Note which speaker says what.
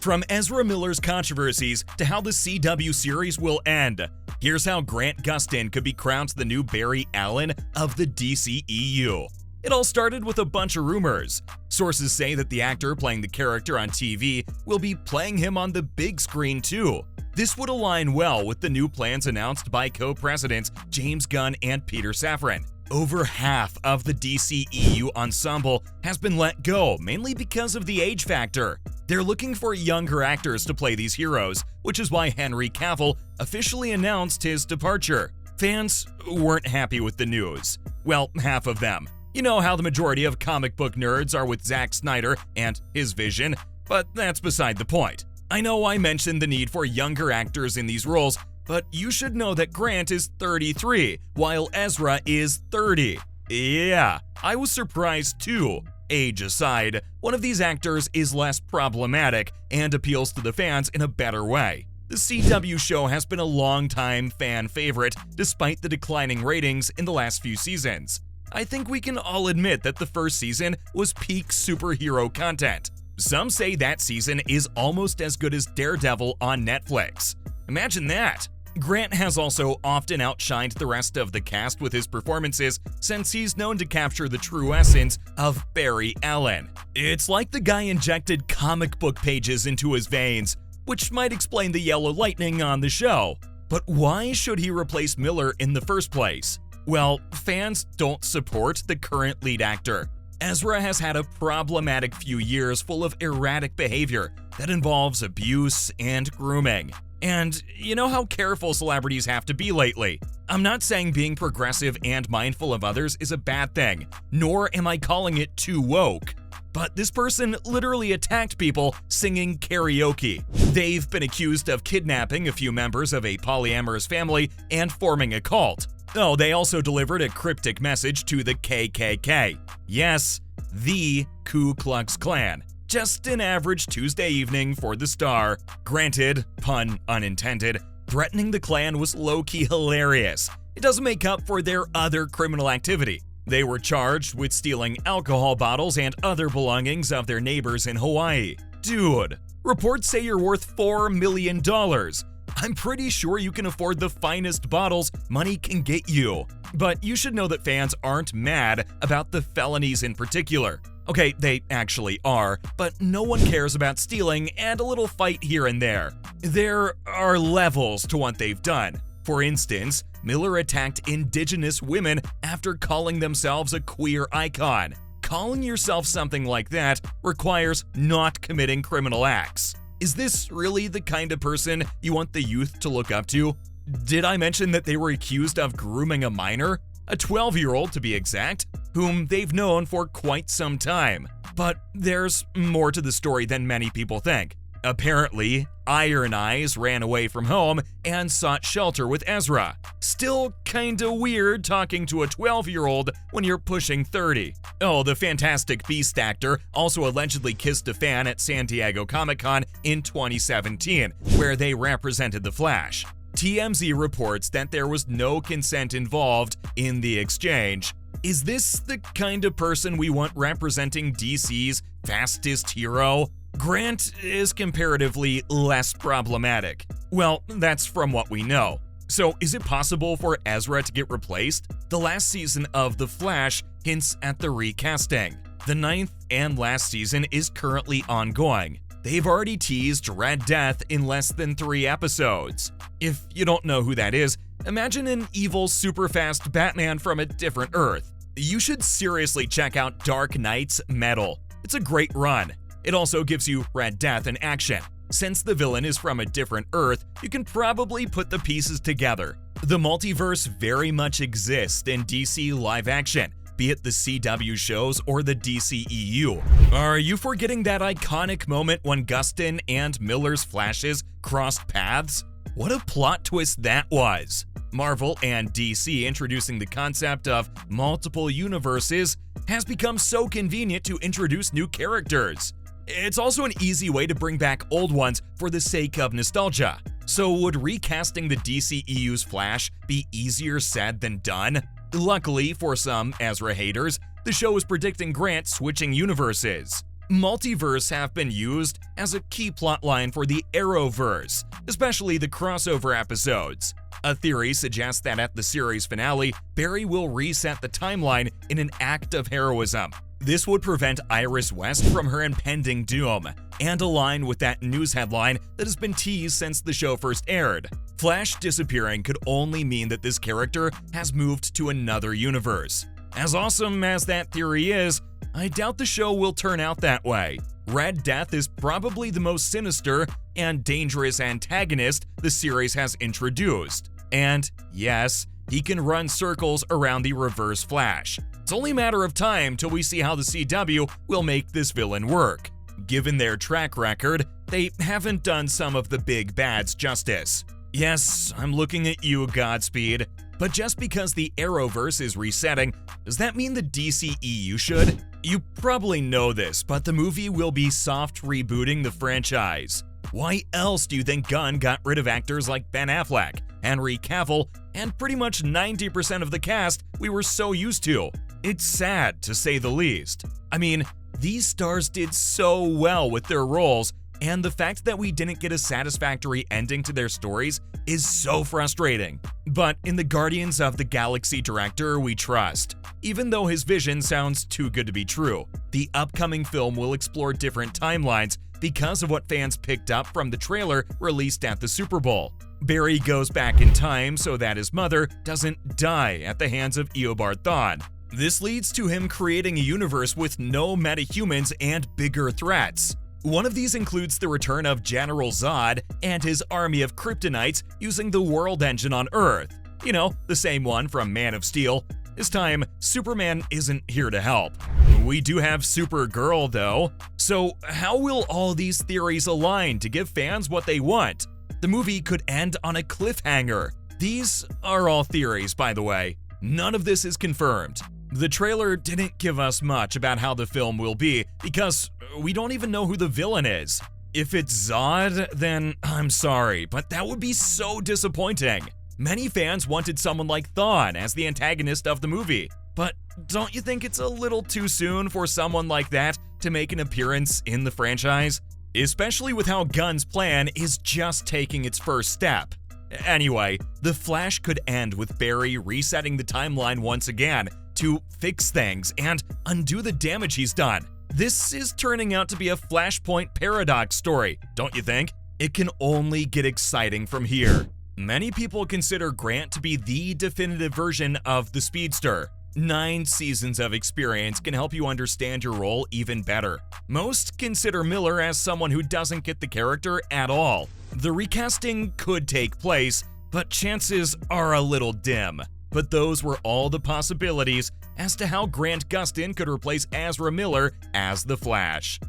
Speaker 1: From Ezra Miller's controversies to how the CW series will end, here's how Grant Gustin could be crowned the new Barry Allen of the DCEU. It all started with a bunch of rumors. Sources say that the actor playing the character on TV will be playing him on the big screen too. This would align well with the new plans announced by co-presidents James Gunn and Peter Safran. Over half of the DCEU ensemble has been let go, mainly because of the age factor. They're looking for younger actors to play these heroes, which is why Henry Cavill officially announced his departure. Fans weren't happy with the news. Well, half of them. You know how the majority of comic book nerds are with Zack Snyder and his vision, but that's beside the point. I know I mentioned the need for younger actors in these roles, but you should know that Grant is 33, while Ezra is 30. Yeah, I was surprised too. Age aside, one of these actors is less problematic and appeals to the fans in a better way. The CW show has been a long-time fan favorite despite the declining ratings in the last few seasons. I think we can all admit that the first season was peak superhero content. Some say that season is almost as good as Daredevil on Netflix. Imagine that! Grant has also often outshined the rest of the cast with his performances since he's known to capture the true essence of Barry Allen. It's like the guy injected comic book pages into his veins, which might explain the yellow lightning on the show. But why should he replace Miller in the first place? Well, fans don't support the current lead actor. Ezra has had a problematic few years full of erratic behavior that involves abuse and grooming. And you know how careful celebrities have to be lately. I'm not saying being progressive and mindful of others is a bad thing, nor am I calling it too woke. But this person literally attacked people singing karaoke. They've been accused of kidnapping a few members of a polyamorous family and forming a cult. Oh, they also delivered a cryptic message to the KKK. Yes, the Ku Klux Klan. Just an average Tuesday evening for the Star. Granted, pun unintended, threatening the Klan was low-key hilarious. It doesn't make up for their other criminal activity. They were charged with stealing alcohol bottles and other belongings of their neighbors in Hawaii. Dude, reports say you're worth $4 million. I'm pretty sure you can afford the finest bottles money can get you. But you should know that fans aren't mad about the felonies in particular. Okay, they actually are, but no one cares about stealing and a little fight here and there. There are levels to what they've done. For instance, Miller attacked indigenous women after calling themselves a queer icon. Calling yourself something like that requires not committing criminal acts. Is this really the kind of person you want the youth to look up to? Did I mention that they were accused of grooming a minor? A 12-year-old to be exact, whom they've known for quite some time. But there's more to the story than many people think. Apparently, Iron Eyes ran away from home and sought shelter with Ezra. Still kinda weird talking to a 12-year-old when you're pushing 30. Oh, the Fantastic Beast actor also allegedly kissed a fan at San Diego Comic-Con in 2017, where they represented the Flash. TMZ reports that there was no consent involved in the exchange. Is this the kind of person we want representing DC's fastest hero? Grant is comparatively less problematic. Well, that's from what we know. So is it possible for Ezra to get replaced? The last season of The Flash hints at the recasting. The 9th and last season is currently ongoing. They've already teased Red Death in less than 3 episodes. If you don't know who that is, imagine an evil, super-fast Batman from a different Earth. You should seriously check out Dark Knight's Metal. It's a great run. It also gives you Red Death in action. Since the villain is from a different Earth, you can probably put the pieces together. The multiverse very much exists in DC live action, be it the CW shows or the DCEU. Are you forgetting that iconic moment when Gustin and Miller's Flashes crossed paths? What a plot twist that was! Marvel and DC introducing the concept of multiple universes has become so convenient to introduce new characters. It's also an easy way to bring back old ones for the sake of nostalgia. So would recasting the DCEU's Flash be easier said than done? Luckily for some Ezra haters, the show is predicting Grant switching universes. Multiverse have been used as a key plotline for the Arrowverse, especially the crossover episodes. A theory suggests that at the series finale, Barry will reset the timeline in an act of heroism. This would prevent Iris West from her impending doom, and align with that news headline that has been teased since the show first aired. Flash disappearing could only mean that this character has moved to another universe. As awesome as that theory is, I doubt the show will turn out that way. Red Death is probably the most sinister and dangerous antagonist the series has introduced. And yes, he can run circles around the Reverse Flash. It's only a matter of time till we see how the CW will make this villain work. Given their track record, they haven't done some of the big bads justice. Yes, I'm looking at you, Godspeed. But just because the Arrowverse is resetting, does that mean the DCEU should? You probably know this, but the movie will be soft rebooting the franchise. Why else do you think Gunn got rid of actors like Ben Affleck, Henry Cavill, and pretty much 90% of the cast we were so used to? It's sad, to say the least. I mean, these stars did so well with their roles, and the fact that we didn't get a satisfactory ending to their stories is so frustrating. But in the Guardians of the Galaxy director we trust. Even though his vision sounds too good to be true, the upcoming film will explore different timelines because of what fans picked up from the trailer released at the Super Bowl. Barry goes back in time so that his mother doesn't die at the hands of Eobard Thawne. This leads to him creating a universe with no metahumans and bigger threats. One of these includes the return of General Zod and his army of kryptonites using the World Engine on Earth. You know, the same one from Man of Steel. This time, Superman isn't here to help. We do have Supergirl though. So how will all these theories align to give fans what they want? The movie could end on a cliffhanger. These are all theories, by the way. None of this is confirmed. The trailer didn't give us much about how the film will be because we don't even know who the villain is. If it's Zod, then I'm sorry, but that would be so disappointing. Many fans wanted someone like Thawne as the antagonist of the movie, but don't you think it's a little too soon for someone like that to make an appearance in the franchise? Especially with how Gunn's plan is just taking its first step. Anyway, The Flash could end with Barry resetting the timeline once again to fix things and undo the damage he's done. This is turning out to be a Flashpoint paradox story, don't you think? It can only get exciting from here. Many people consider Grant to be the definitive version of the Speedster. 9 seasons of experience can help you understand your role even better. Most consider Miller as someone who doesn't get the character at all. The recasting could take place, but chances are a little dim. But those were all the possibilities as to how Grant Gustin could replace Ezra Miller as the Flash.